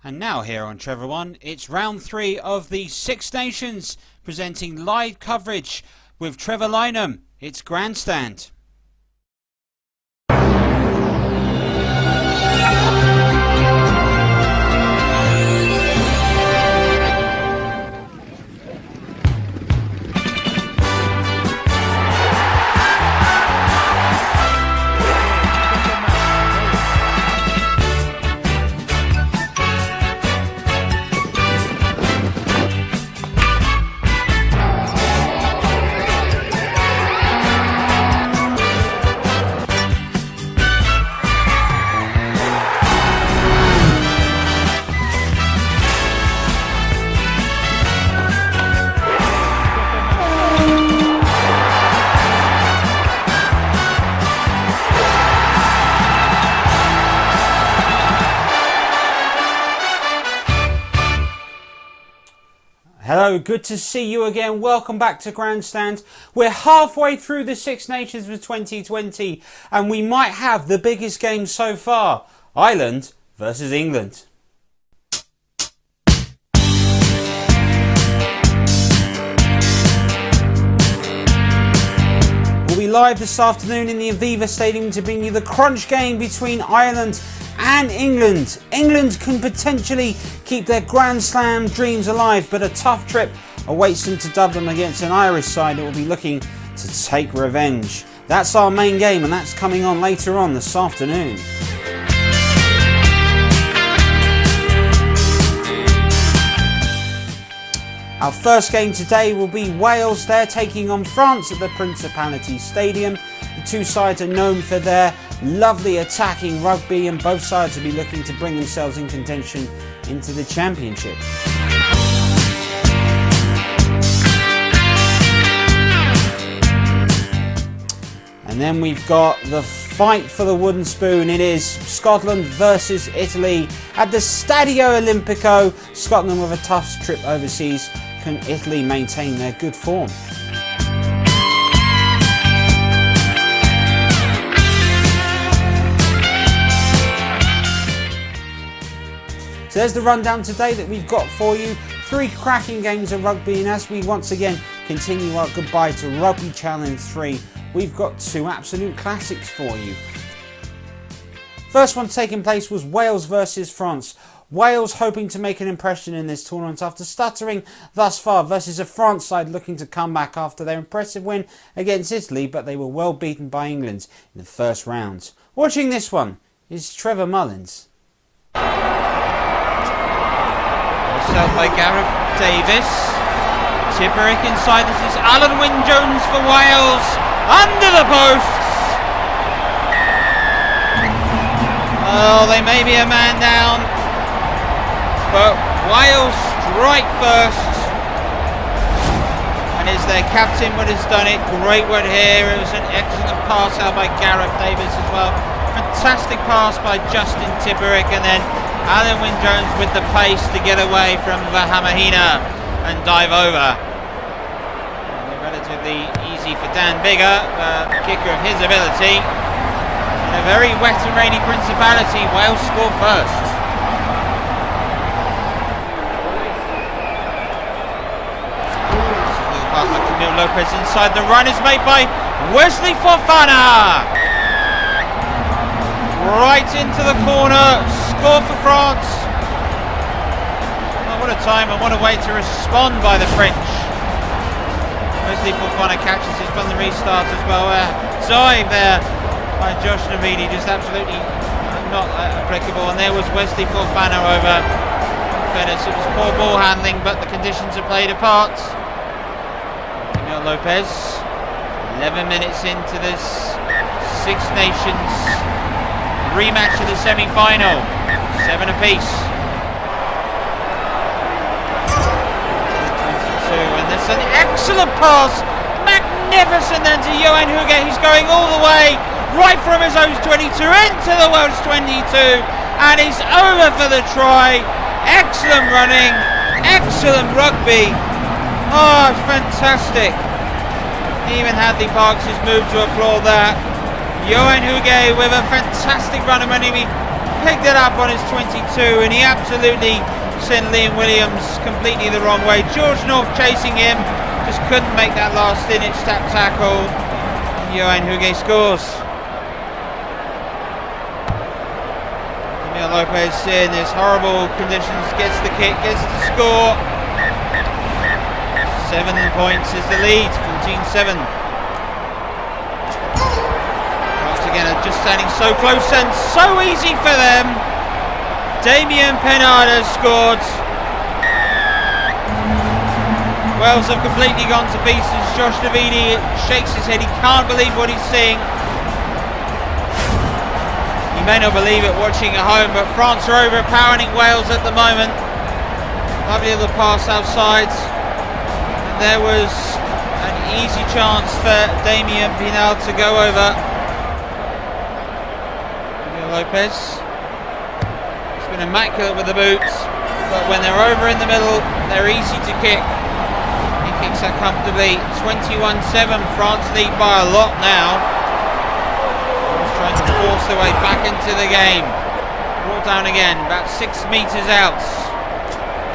And now here on Trevor One, it's round 3 of the Six Nations, presenting live coverage with Trevor Lynham. It's Grandstand. Hello, good to see you again. Welcome back to Grandstand. We're halfway through the Six Nations for 2020 and we might have the biggest game so far. Ireland versus England. We'll be live this afternoon in the Aviva Stadium to bring you the crunch game between Ireland and England. England can potentially keep their Grand Slam dreams alive, but a tough trip awaits them to Dublin against an Irish side that will be looking to take revenge. That's our main game, and that's coming on later on this afternoon. Our first game today will be Wales. They're taking on France at the Principality Stadium. The two sides are known for their lovely attacking rugby, and both sides will be looking to bring themselves in contention into the championship. And then we've got the fight for the wooden spoon. It is Scotland versus Italy at the Stadio Olimpico. Scotland with a tough trip overseas. Can Italy maintain their good form? So there's the rundown today that we've got for you. 3 cracking games of rugby, and as we once again continue our goodbye to Rugby Challenge 3, we've got 2 absolute classics for you. First one taking place was Wales versus France. Wales hoping to make an impression in this tournament after stuttering thus far versus a France side looking to come back after their impressive win against Italy, but they were well beaten by England in the first round. Watching this one is Trevor Mullins. Out by Gareth Davis. Tipperick inside. This is Alan Wynne-Jones for Wales. Under the posts. Oh, they may be a man down, but Wales strike first. And it's their captain what has done it. Great work here. It was an excellent pass out by Gareth Davis as well. Fantastic pass by Justin Tipperick, and then Alan Wynne-Jones with the pace to get away from Vahamahina and dive over. Relatively easy for Dan Biggar, the kicker of his ability. In a very wet and rainy Principality, Wales score first. This is a little pass by Camille Lopez inside. The run is made by Wesley Fofana. Right into the corner. Score for France. Oh, what a time and what a way to respond by the French. Wesley Fofana catches it from the restart as well. Dive there by Josh Navidi, just absolutely not applicable. And there was Wesley Fofana over. In fairness, it was poor ball handling, but the conditions have played a part. Camille Lopez, 11 minutes into this Six Nations rematch of the semi-final. 7 apiece. 22, and there's an excellent pass, magnificent then to Johan Huget. He's going all the way, right from his own 22 into the Welsh 22, and he's over for the try. Excellent running, excellent rugby. Oh, it's fantastic. Even Hadley Parks has moved to applaud that. Johan Huget with a fantastic run, and when he picked it up on his 22, and he absolutely sent Liam Williams completely the wrong way. George North chasing him, just couldn't make that last inch tap tackle. Johan Huge scores. Emil Lopez in his horrible conditions gets the kick, gets the score. 7 points is the lead, 14-7. Once again, just standing so close and so easy for them. Damien Pennard has scored. Wales have completely gone to pieces. Josh Navidi shakes his head, he can't believe what he's seeing. You may not believe it watching at home, but France are overpowering Wales at the moment. Lovely little pass outside. And there was an easy chance for Damien Pennard to go over. Lopez. It's been immaculate with the boots, but when they're over in the middle, they're easy to kick. He kicks that comfortably. 21-7, France lead by a lot now. Trying to force their way back into the game. Brought down again, about 6 meters out.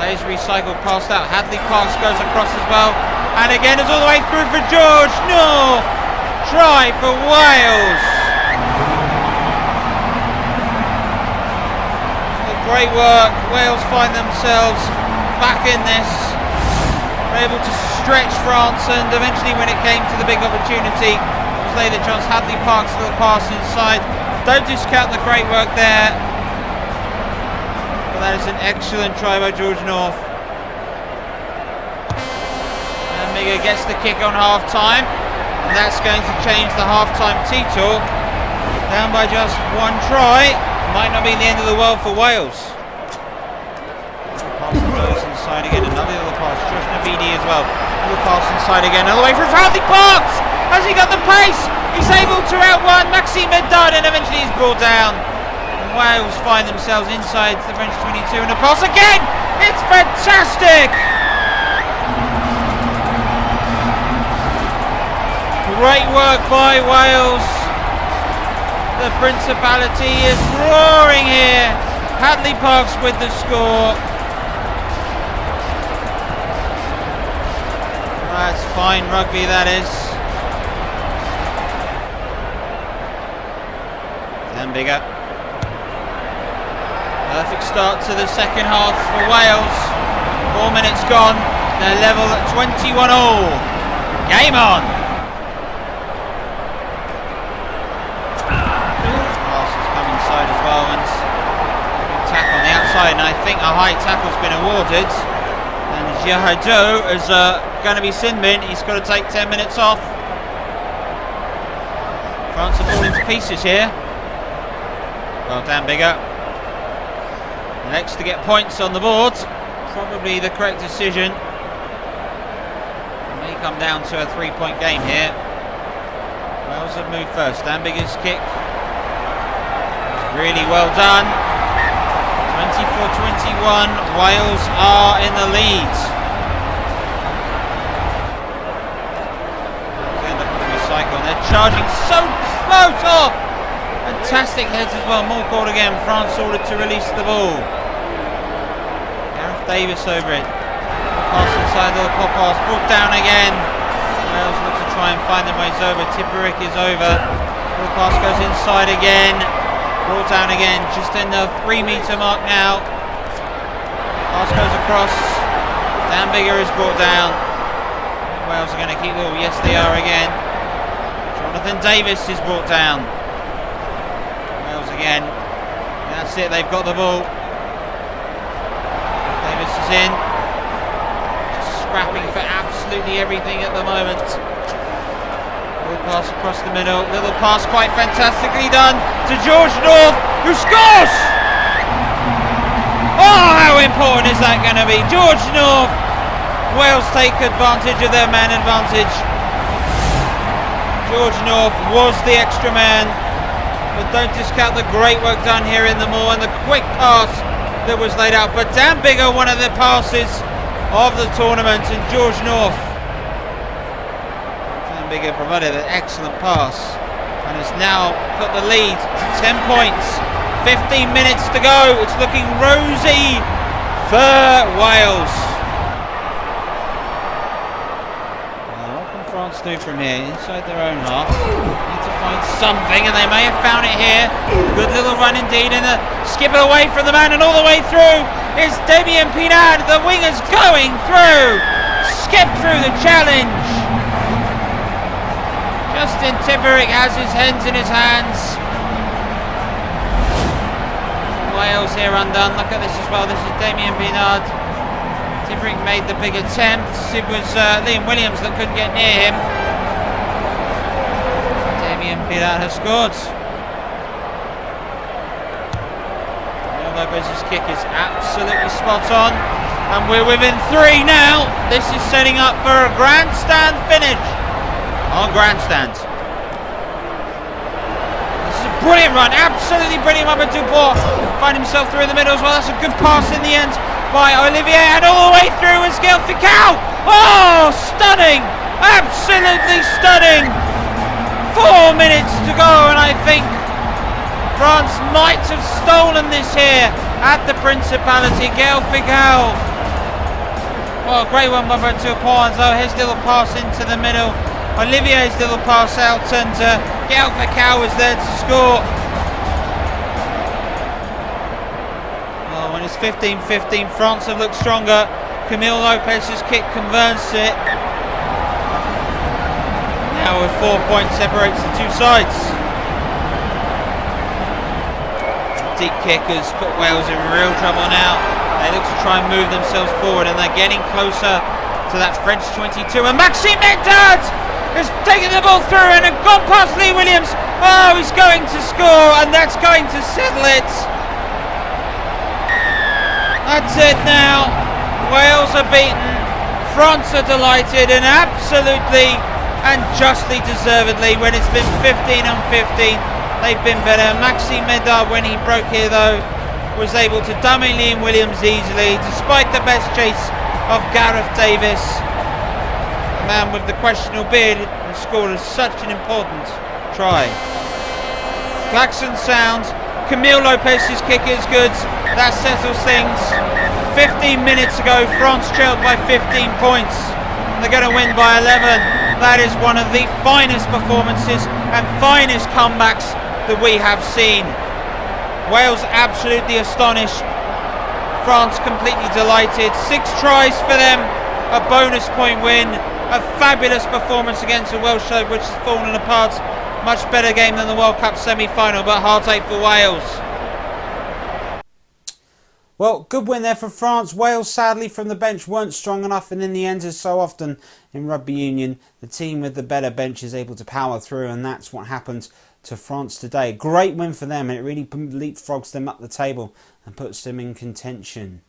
Plays recycled, passed out. Hadley pass goes across as well, and again it's all the way through for George North. Try for Wales. Great work. Wales find themselves back in this. They're able to stretch France, and eventually when it came to the big opportunity, it was laid a chance. Hadley Park's little pass inside. Don't discount the great work there. But that is an excellent try by George North. And Miga gets the kick on half time, and that's going to change the half time tee talk. Down by just 1 try. Might not be the end of the world for Wales. Pass goes inside again, another little pass. Josh Navidi as well. Little pass inside again, another way from Hadley Parks. Has he got the pace? He's able to outrun Maxime Medard, and eventually he's brought down. And Wales find themselves inside the French 22, and a pass again. It's fantastic. Great work by Wales. The Principality is roaring here. Hadley Parks with the score. That's fine rugby, that is. Then bigger. Perfect start to the second half for Wales. 4 minutes gone. They're level at 21-all. Game on. And I think a high tackle's been awarded, and Jihado is going to be sin bin. He's got to take 10 minutes off. France are falling to pieces here. Well done, Bigger. Next to get points on the board, probably the correct decision. It may come down to a 3-point game here. Wales have moved first. Dan Bigger's kick, really well done. 24-21, Wales are in the lead. Recycle, and they're charging so close. Oh, fantastic heads as well. More called again. France ordered to release the ball. Gareth Davis over it. Pass inside, little pop pass, brought down again. Wales look to try and find their ways over. Tipperick is over. Little pass goes inside again. Brought down again, just in the 3-meter mark now. Pass goes across. Dan Bigger is brought down. Wales are going to keep the ball. Yes, they are again. Jonathan Davis is brought down. Wales again. That's it, they've got the ball. Davis is in. Just scrapping for absolutely everything at the moment. Little pass across the middle, little pass quite fantastically done to George North, who scores! Oh, how important is that going to be? George North, Wales take advantage of their man advantage. George North was the extra man, but don't discount the great work done here in the maul and the quick pass that was laid out. But Dan Bigger, one of the passes of the tournament, and George North. Bigger provided an excellent pass and has now put the lead to 10 points, 15 minutes to go. It's looking rosy for Wales. What can France do from here? Inside their own half. Need to find something, and they may have found it here. Good little run indeed, and skip it away from the man, and all the way through is Damien Pinard. The winger's going through. Skip through the challenge. Justin Tipperick has his hands in his hands. Wales here undone. Look at this as well. This is Damien Pinard. Tipperick made the big attempt. It was Liam Williams that couldn't get near him. Damien Pinard has scored. Lopez's kick is absolutely spot on, and we're within 3 now. This is setting up for a grandstand finish on Grandstand. Brilliant run, absolutely brilliant run by Dubois. Find himself through the middle as well. That's a good pass in the end by Olivier, and all the way through is Gaël Fickou. Oh, stunning, absolutely stunning. 4 minutes to go, and I think France might have stolen this here at the Principality. Gaël Fickou. Oh, great one by Dubois. So his little pass into the middle. Olivier's little pass out, and Gaël Fickou is there to score. Well, when it's 15-15, France have looked stronger. Camille Lopez's kick converts it. Now with 4 points separates the two sides. Deep kick has put Wales in real trouble now. They look to try and move themselves forward, and they're getting closer to that French 22. And Maxime Medard has taken the ball through and gone past Lee Williams. Oh, he's going to score, and that's going to settle it. That's it now. Wales are beaten. France are delighted, and absolutely and justly deservedly. When it's been 15-15, they've been better. Maxime Medard, when he broke here though, was able to dummy Liam Williams easily, despite the best chase of Gareth Davis. The man with the questionable beard has scored such an important try. Klaxon sounds. Camille Lopez's kick is good. That settles things. 15 minutes ago, France trailed by 15 points. They're going to win by 11. That is one of the finest performances and finest comebacks that we have seen. Wales absolutely astonished. France completely delighted. 6 tries for them. A bonus point win. A fabulous performance against a Welsh side which has fallen apart. Much better game than the World Cup semi-final, but heartache for Wales. Well, good win there for France. Wales, sadly, from the bench weren't strong enough, and in the end, as so often in rugby union, the team with the better bench is able to power through, and that's what happened to France today. Great win for them, and it really leapfrogs them up the table and puts them in contention.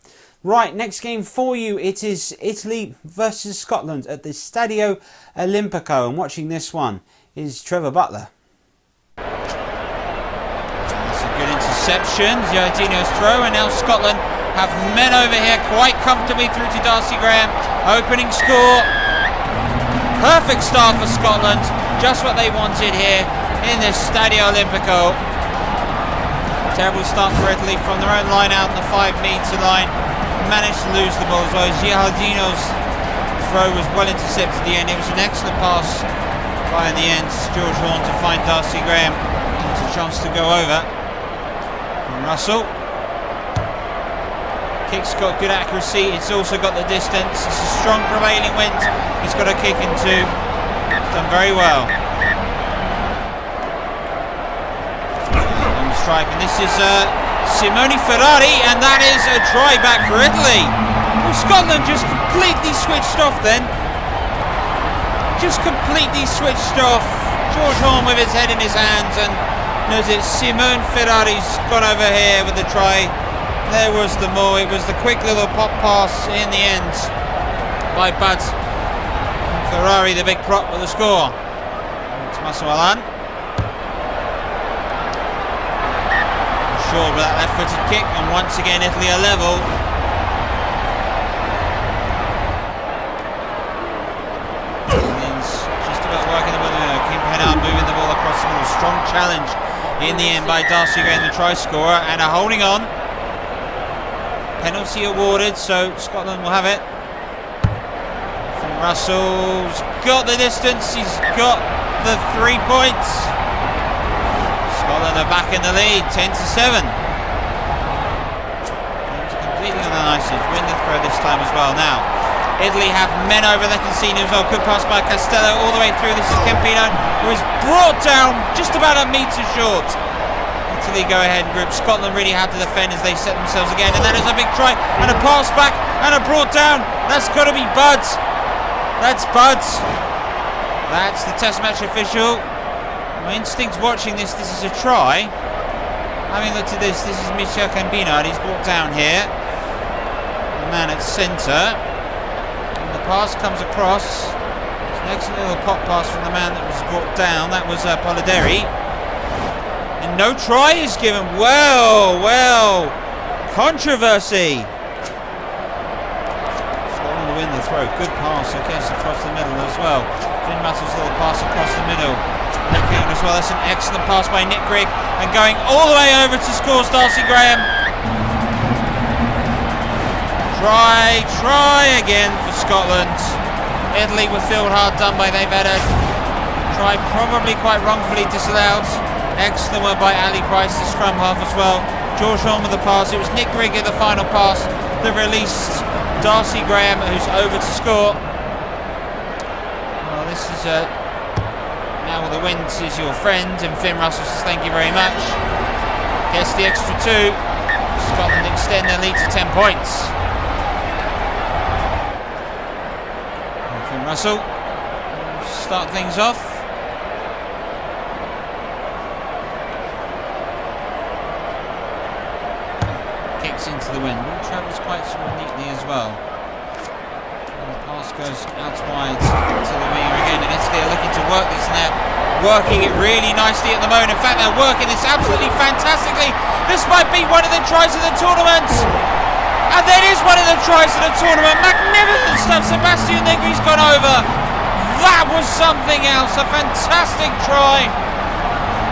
Right, next game for you, it is Italy versus Scotland at the Stadio Olimpico, and watching this one is Trevor Butler. Good interception, Giardino's throw, and now Scotland have men over here quite comfortably through to Darcy Graham. Opening score. Perfect start for Scotland. Just what they wanted here in this Stadio Olimpico. Terrible start for Italy from their own line out in the 5-metre line. Managed to lose the ball as well. Giardino's throw was well intercepted at the end. It was an excellent pass by, in the end, George Horn to find Darcy Graham. It's a chance to go over. Russell. Kick's got good accuracy, it's also got the distance. It's a strong prevailing wind. He's got a kick into. He's done very well. On the strike, and this is Simone Ferrari, and that is a try back for Italy. Well, Scotland just completely switched off then. Just completely switched off. George Horn with his head in his hands, and knows it. Simone Ferrari's gone over here with the try. There was the more. It was the quick little pop pass in the end by Bud Ferrari, the big prop with the score. It's Massawalan. Short with that left-footed kick, and once again Italy are level. Just about working the ball. Kim Pennard moving the ball across the middle. Strong challenge in the end by Darcy Graham, the try scorer, and are holding on. Penalty awarded, so Scotland will have it. From Russell's got the distance, he's got the 3 points. Scotland are back in the lead, 10-7. Completely on the nicest, win the throw this time as well. Now, Italy have men over, they can see him as well. Good pass by Castello all the way through. This is Campino, who is brought down just about a metre short. Italy go ahead and group. Scotland really have to defend as they set themselves again. And that is a big try and a pass back and a brought down. That's got to be Buds. That's Buds. That's the test match official. My instinct's watching this. This is a try. Having looked at this, this is Michel Campino, and he's brought down here. The man at centre. And the pass comes across. It's an excellent little pop pass from the man that was brought down. That was Polideri. And no try is given. Well, controversy. Scotland will win the throw. Good pass, I guess, across the middle as well. Finn Russell's little pass across the middle. Looking as well. That's an excellent pass by Nick Grigg, and going all the way over to scores Darcy Graham. Try again for Scotland. Italy were filled hard done by. They've had a try probably quite wrongfully disallowed. Excellent work by Ali Price, the scrum half as well. George Holm with the pass. It was Nick Grigg at the final pass that released Darcy Graham, who's over to score. Well, this is now the wind is your friend, and Finn Russell says thank you very much. Gets the extra 2. Scotland extend their lead to 10 points. And Finn Russell start things off. Into the wind. Ball travels quite sort of neatly as well. And the pass goes out wide to the winger again, and Italy are looking to work this now. Working it really nicely at the moment. In fact, they're working this absolutely fantastically. This might be one of the tries of the tournament. And that is one of the tries of the tournament. Magnificent stuff. Sebastian Negri's gone over. That was something else. A fantastic try.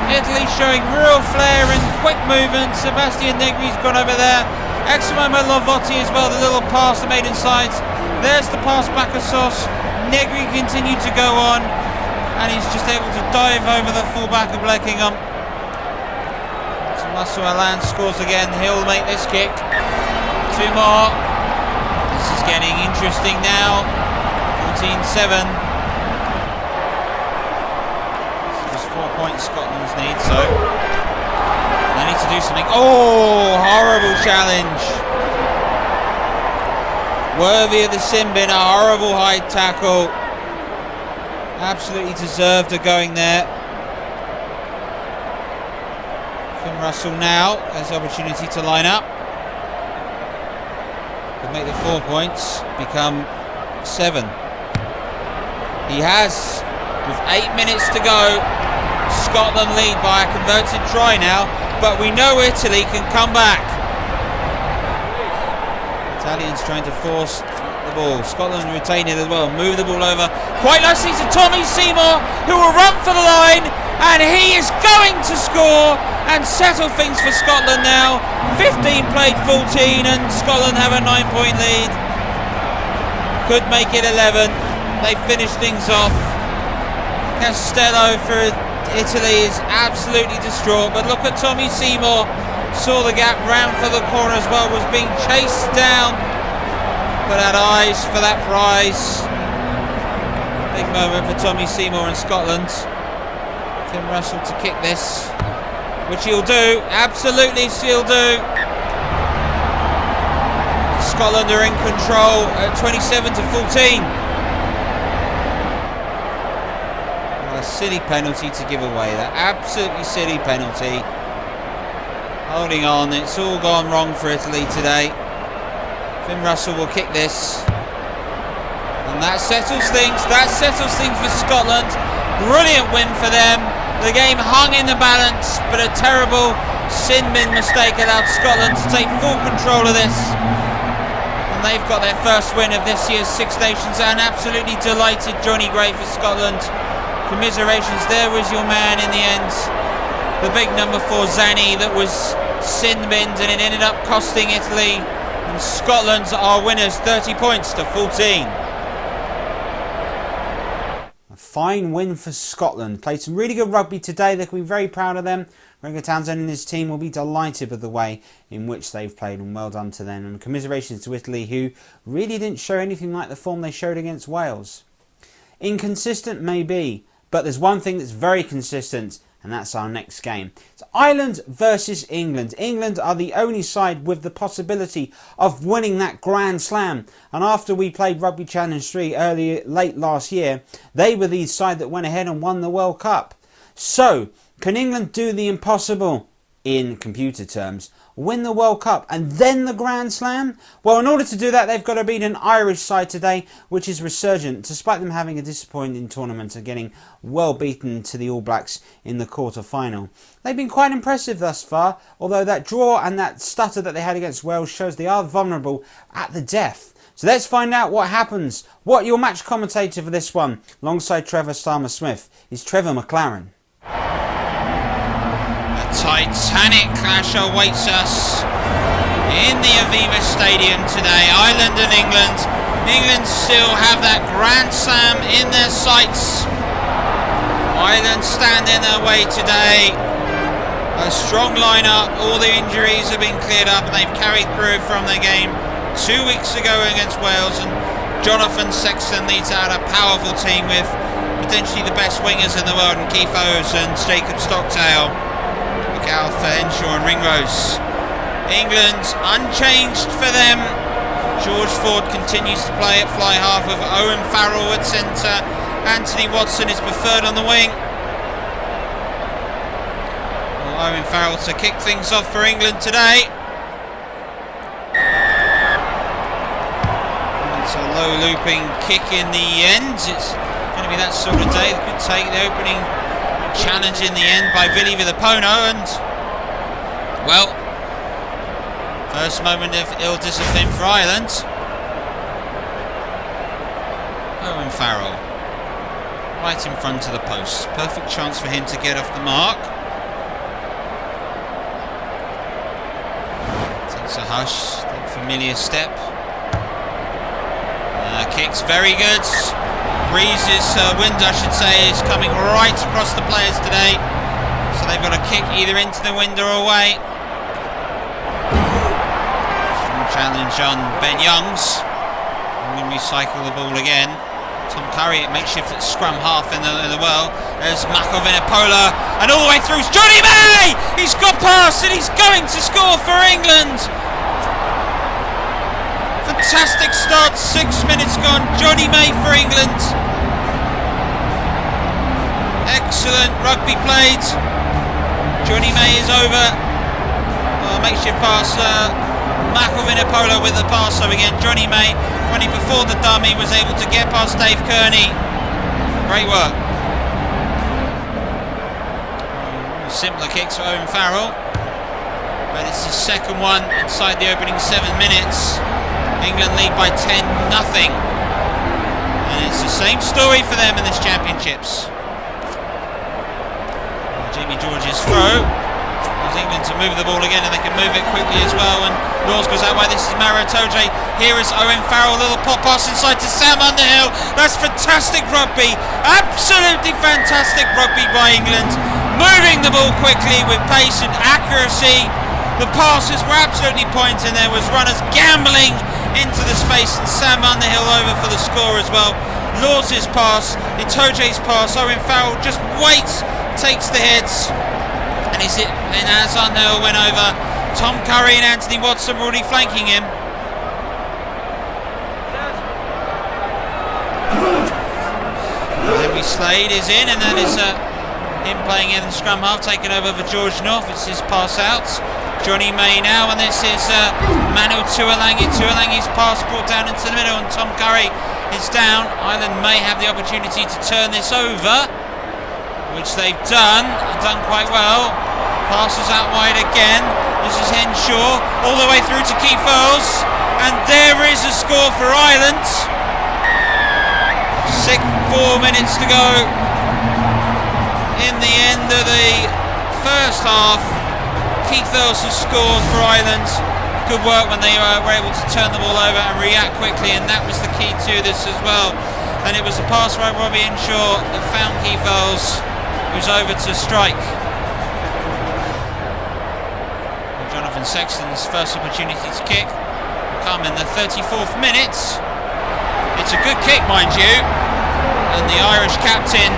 Italy showing real flair and quick movement. Sebastian Negri's gone over there. Excellent by Lovotti as well, the little pass that made inside. There's the pass back of Sauce. Negri continued to go on, and he's just able to dive over the fullback of Blackingham. Tommaso Allan scores again. He'll make this kick. 2 more. This is getting interesting now. 14-7. Just 4 points Scotland's need, so they need to do something. Oh, horrible challenge. Worthy of the sin bin, a horrible high tackle. Absolutely deserved a going there. Finn Russell now has the opportunity to line up. Could make the 4 points become 7. He has, with 8 minutes to go. Scotland lead by a converted try now, but we know Italy can come back. Italians trying to force the ball. Scotland retain it as well. Move the ball over quite nicely to Tommy Seymour, who will run for the line, and he is going to score and settle things for Scotland now. 15 played 14, and Scotland have a 9-point lead. Could make it 11. They finish things off. Castello for Italy is absolutely distraught, but look at Tommy Seymour. Saw the gap, ran for the corner as well, was being chased down, but had eyes for that prize. Big moment for Tommy Seymour and Scotland. Finn Russell to kick this, which he'll do, absolutely he'll do. Scotland are in control at 27-14. A silly penalty to give away, that absolutely silly penalty. Holding on, it's all gone wrong for Italy today. Finn Russell will kick this, and that settles things. That settles things for Scotland. Brilliant win for them. The game hung in the balance, but a terrible sin bin mistake allowed Scotland to take full control of this, and they've got their first win of this year's Six Nations. And absolutely delighted Johnny Gray for Scotland. Commiserations, there was your man in the end. the big number 4 Zani that was sin-binned, and it ended up costing Italy. And Scotland are winners, 30 points to 14. A fine win for Scotland. Played some really good rugby today. They can be very proud of them. Wenger Townsend and his team will be delighted with the way in which they've played, and well done to them. And commiserations to Italy, who really didn't show anything like the form they showed against Wales. Inconsistent maybe, but there's one thing that's very consistent, and that's our next game. It's Ireland versus England. England are the only side with the possibility of winning that Grand Slam. And after we played Rugby Challenge 3 late last year, they were the side that went ahead and won the World Cup. So, can England do the impossible, in computer terms, win the World Cup and then the Grand Slam? Well, in order to do that, they've got to beat an Irish side today, which is resurgent, despite them having a disappointing tournament and getting well beaten to the All Blacks in the quarter-final. They've been quite impressive thus far, although that draw and that stutter that they had against Wales shows they are vulnerable at the death. So let's find out what happens. What your match commentator for this one, alongside Trevor Starmer-Smith, is Trevor McLaren. Titanic clash awaits us in the Aviva Stadium today. Ireland and England. England still have that Grand Slam in their sights. Ireland stand in their way today. A strong lineup. All the injuries have been cleared up and they've carried through from their game 2 weeks ago against Wales. And Jonathan Sexton leads out a powerful team with potentially the best wingers in the world, and Keith Owes and Jacob Stockdale. Out for Henshaw and Ringrose. England unchanged for them. George Ford continues to play at fly half with Owen Farrell at centre. Anthony Watson is preferred on the wing. Well, Owen Farrell to kick things off for England today. It's a low looping kick in the end. It's going to be that sort of day that could take the opening challenge in the end by Vili Villapono, and well, first moment of ill discipline for Ireland. Owen Farrell right in front of the post, perfect chance for him to get off the mark. Takes a hush, that familiar step. Kicks very good. Breeze's wind, I should say, is coming right across the players today, so they've got to kick either into the wind or away. Strong challenge on Ben Youngs. We can recycle the ball again. Tom Curry at makeshift at scrum half in the well. There's Mako Vinipola, and all the way through is Johnny May! He's got past and he's going to score for England! Fantastic start, 6 minutes gone. Johnny May for England. Excellent rugby played. Johnny May is over. Makeshift pass. Mako Vinipola with the pass. So again, Johnny May, when he before the dummy, was able to get past Dave Kearney. Great work. Simpler kicks for Owen Farrell, but it's his second one inside the opening 7 minutes. England lead by 10-0, and it's the same story for them in this championships. Jamie George's throw allows England to move the ball again, and they can move it quickly as well. And Laws goes that way. This is Maro Itoje. Here is Owen Farrell. Little pop pass inside to Sam Underhill. That's fantastic rugby. Absolutely fantastic rugby by England. Moving the ball quickly with pace and accuracy. The passes were absolutely pointing. There was runners gambling into the space, and Sam Underhill over for the score as well. Laws's pass, Itoje's pass. Owen Farrell just waits, takes the hits, and is it? And as Underhill went over, Tom Curry and Anthony Watson were already flanking him. Henry Slade is in, and that is him playing in the scrum half, taken over for George North. It's his pass out. Johnny May now, and this is Manu Tuolangi. Tuolangi's pass brought down into the middle, and Tom Curry is down. Ireland may have the opportunity to turn this over, which they've done quite well. Passes out wide again. This is Henshaw, all the way through to Keith Earls, and there is a score for Ireland. 4 minutes to go in the end of the first half, Keith Earls has scored for Ireland. Good work when they were able to turn the ball over and react quickly, and that was the key to this as well. And it was a pass by Robbie Henshaw that found Keith Earls, who's over to strike. And Jonathan Sexton's first opportunity to kick will come in the 34th minute. It's a good kick, mind you, and the Irish captain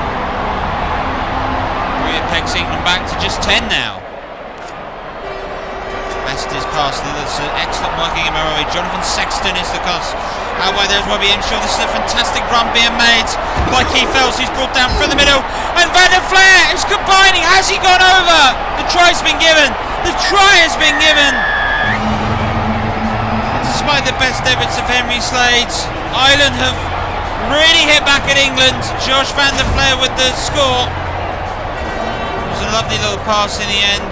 pegs England back to just 10 now. Best is past. There's excellent working in Robbie. Jonathan Sexton is the cross. Out wide, there's Robbie Henshaw. This is a fantastic run being made by Keith Earls, who's brought down through the middle. And Van der Flair is combining. Has he gone over? The try's been given. The try has been given. Despite the best efforts of Henry Slade, Ireland have really hit back at England. Josh Van der Flair with the score. A lovely little pass in the end.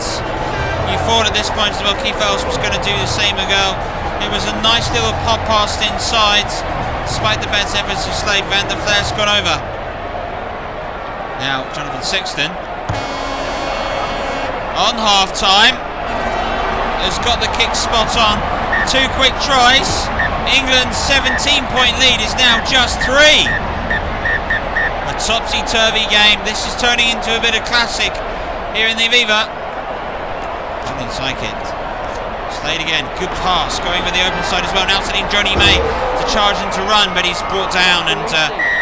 You thought at this point as well Keith Earls was going to do the same ago. It was a nice little pop pass inside. Despite the best efforts of Slade, Van der Flair's gone over. Now Jonathan Sexton on half time has got the kick spot on. 2 quick tries. England's 17-point lead is now just 3. A topsy-turvy game. This is turning into a bit of classic here in the Aviva. Nothing's like it. Slade again, good pass, going with the open side as well. Now sending Johnny May to charge and to run, but he's brought down, and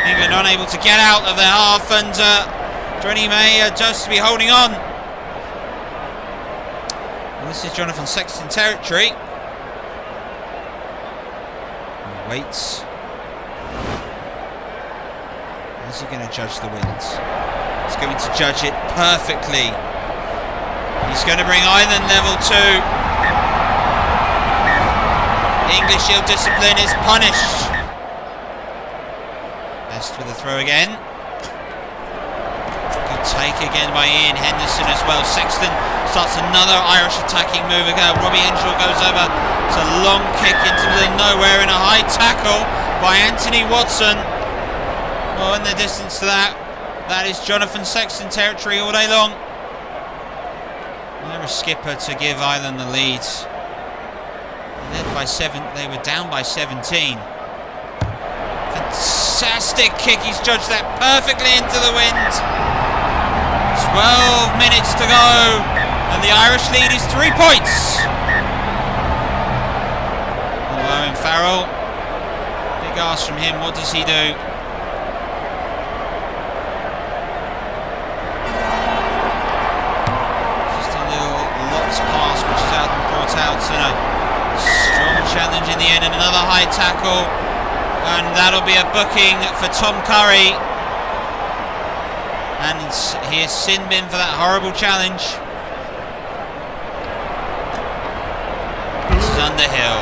England unable to get out of their half, and Johnny May just to be holding on. And this is Jonathan Sexton territory. He waits. How's he going to judge the wind? He's going to judge it perfectly. He's going to bring Ireland level 2. English ill-discipline is punished. Best with the throw again. Good take again by Ian Henderson as well. Sexton starts another Irish attacking move again. Robbie Henshaw goes over. It's a long kick into the nowhere in a high tackle by Anthony Watson. Well, in the distance to that, that is Jonathan Sexton territory all day long. They're a skipper to give Ireland the lead. Led by 7, they were down by 17. Fantastic kick, he's judged that perfectly into the wind. 12 minutes to go, and the Irish lead is 3 points. Oh, Owen Farrell, big ask from him, what does he do? Pass which is out and brought out, and a strong challenge in the end, and another high tackle, and that'll be a booking for Tom Curry, and here's sin bin for that horrible challenge. This is Underhill.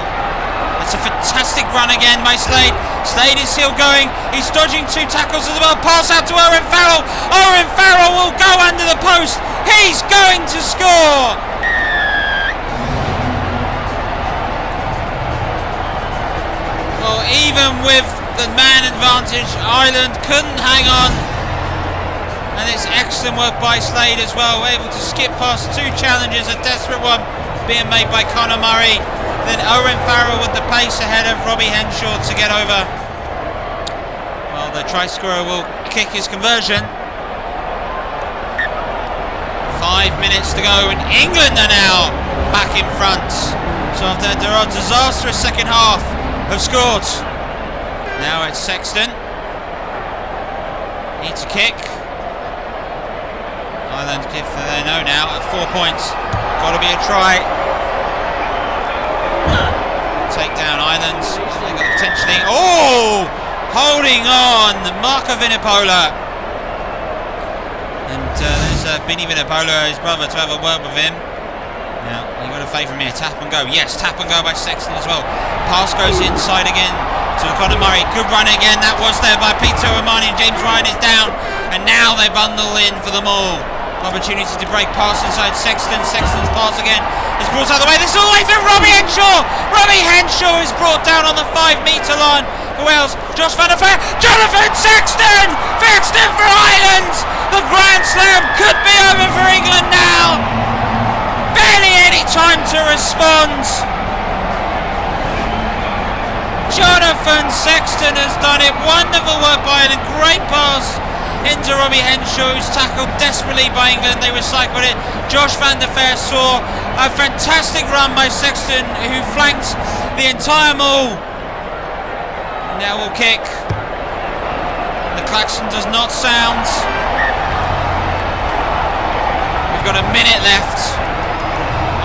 That's a fantastic run again by Slade. Slade is still going, he's dodging 2 tackles as well. Pass out to Owen Farrell. Owen Farrell will go under the post. He's going to score. Well, even with the man advantage, Ireland couldn't hang on. And it's excellent work by Slade as well, able to skip past 2 challenges, a desperate one being made by Conor Murray. Then Owen Farrell with the pace ahead of Robbie Henshaw to get over. Well, the try scorer will kick his conversion. 5 minutes to go, and England are now back in front. So after a disastrous second half, have scored. Now it's Sexton. Needs a kick. Ireland, if they know now, at 4 points. Got to be a try. Take down Ireland. They got potentially. Oh! Holding on, Marco Vinipola. And there's Vinny Vinipola, his brother, to have a word with him. Now, you've got a favour from here, tap and go. Yes, tap and go by Sexton as well. Pass goes inside again to Conor Murray. Good run again, that was there by Peter O'Mahony, and James Ryan is down. And now they bundle in for them all. Opportunity to break pass inside Sexton. Sexton's pass again is brought out of the way. This is all the way through Robbie Henshaw. Robbie Henshaw is brought down on the 5 metre line. for Wales. Josh van der Veer, Jonathan Sexton for Ireland. The Grand Slam could be over for England now. Barely any time to respond. Jonathan Sexton has done it. Wonderful work by Ireland. Great pass into Robbie Henshaw, who's tackled desperately by England. They recycled it. Josh van der Veer saw a fantastic run by Sexton, who flanked the entire maul. Now we'll kick. The klaxon does not sound. We've got a minute left.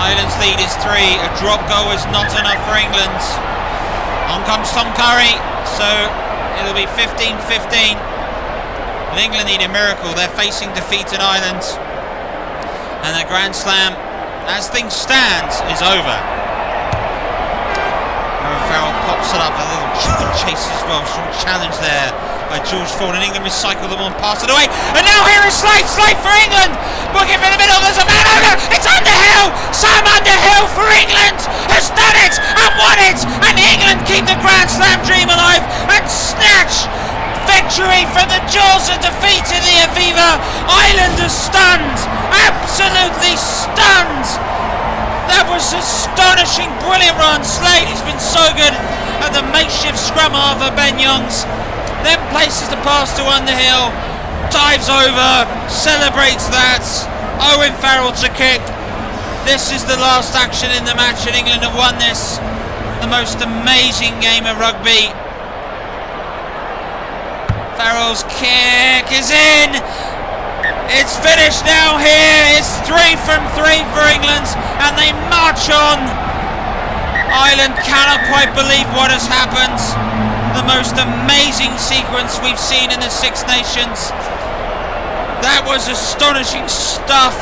Ireland's lead is 3. A drop goal is not enough for England. On comes Tom Curry, so it'll be 15-15. But England need a miracle. They're facing defeat in Ireland. And the Grand Slam, as things stand, is over. Owen Farrell pops it up, a little chase as well. Strong challenge there by George Ford. And England recycle the one, pass it away. And now here is Slade for England. Booking for the middle, there's a man over. It's Underhill. Sam Underhill for England has done it and won it. And England keep the Grand Slam dream alive and snatch victory from the jaws of defeat in the Aviva. Ireland are stunned, absolutely stunned. That was astonishing, brilliant run. Slade, he's been so good at the makeshift scrum half of Ben Youngs. Then places the pass to Underhill, dives over, celebrates that. Owen Farrell to kick. This is the last action in the match, and England have won this. The most amazing game of rugby. Farrell's kick is in. It's finished now here. It's 3 from 3 for England, and they march on. Ireland cannot quite believe what has happened. The most amazing sequence we've seen in the Six Nations. That was astonishing stuff.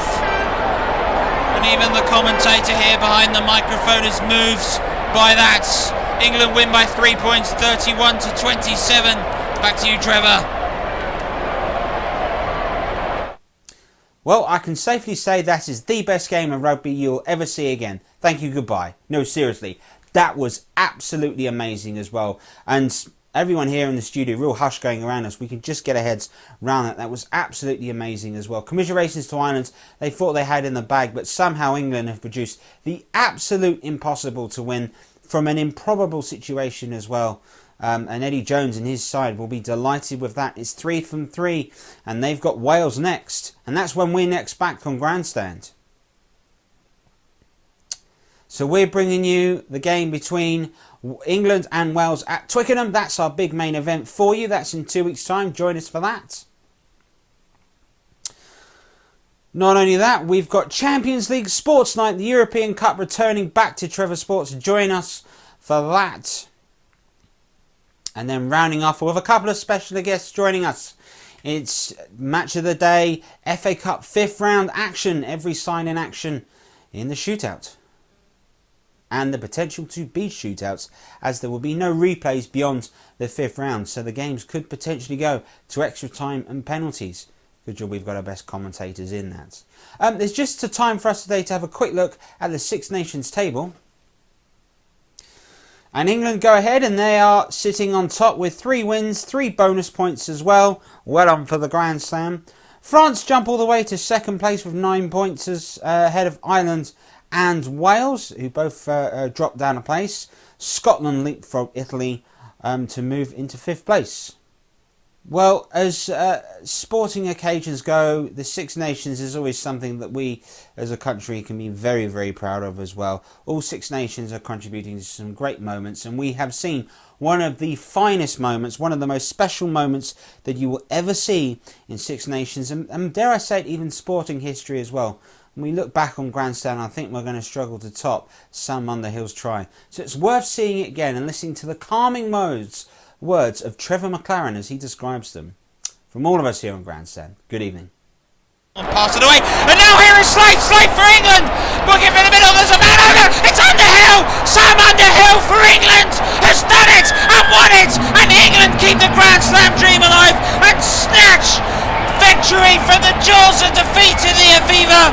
And even the commentator here behind the microphone is moved by that. England win by 3 points, 31-27. Back to you, Trevor. Well, I can safely say that is the best game of rugby you'll ever see again. Thank you, goodbye. No, seriously, that was absolutely amazing as well. And everyone here in the studio, real hush going around us. We can just get our heads around that. That was absolutely amazing as well. Commiserations to Ireland. They thought they had in the bag, but somehow England have produced the absolute impossible to win from an improbable situation as well. And Eddie Jones and his side will be delighted with that. It's 3 from 3, and they've got Wales next. And that's when we're next back on Grandstand. So we're bringing you the game between England and Wales at Twickenham. That's our big main event for you. That's in 2 weeks' time. Join us for that. Not only that, we've got Champions League Sports Night, the European Cup returning back to Trevor Sports. Join us for that. And then rounding off with a couple of special guests joining us. It's Match of the Day, FA Cup 5th round action, every side in action in the shootout. And the potential to be shootouts, as there will be no replays beyond the 5th round. So the games could potentially go to extra time and penalties. Good job we've got our best commentators in that. There's just a time for us today to have a quick look at the Six Nations table. And England go ahead and they are sitting on top with 3 wins, 3 bonus points as well. Well on for the Grand Slam. France jump all the way to second place with 9 points ahead of Ireland and Wales, who both dropped down a place. Scotland leapfrog Italy to move into 5th place. Well, as sporting occasions go, the Six Nations is always something that we as a country can be very, very proud of as well. All Six Nations are contributing to some great moments, and we have seen one of the finest moments, one of the most special moments that you will ever see in Six Nations, and dare I say it, even sporting history as well. When we look back on Grandstand, I think we're going to struggle to top Sam Underhill's try. So it's worth seeing it again and listening to the calming words of Trevor McLaren as he describes them. From all of us here on Grandstand, good evening. Pass it away, and now here is Slade for England. Booking for the middle, there's a man over. It's Underhill. Sam Underhill for England has done it and won it, and England keep the Grand Slam dream alive and snatch victory from the jaws of defeat in the Aviva.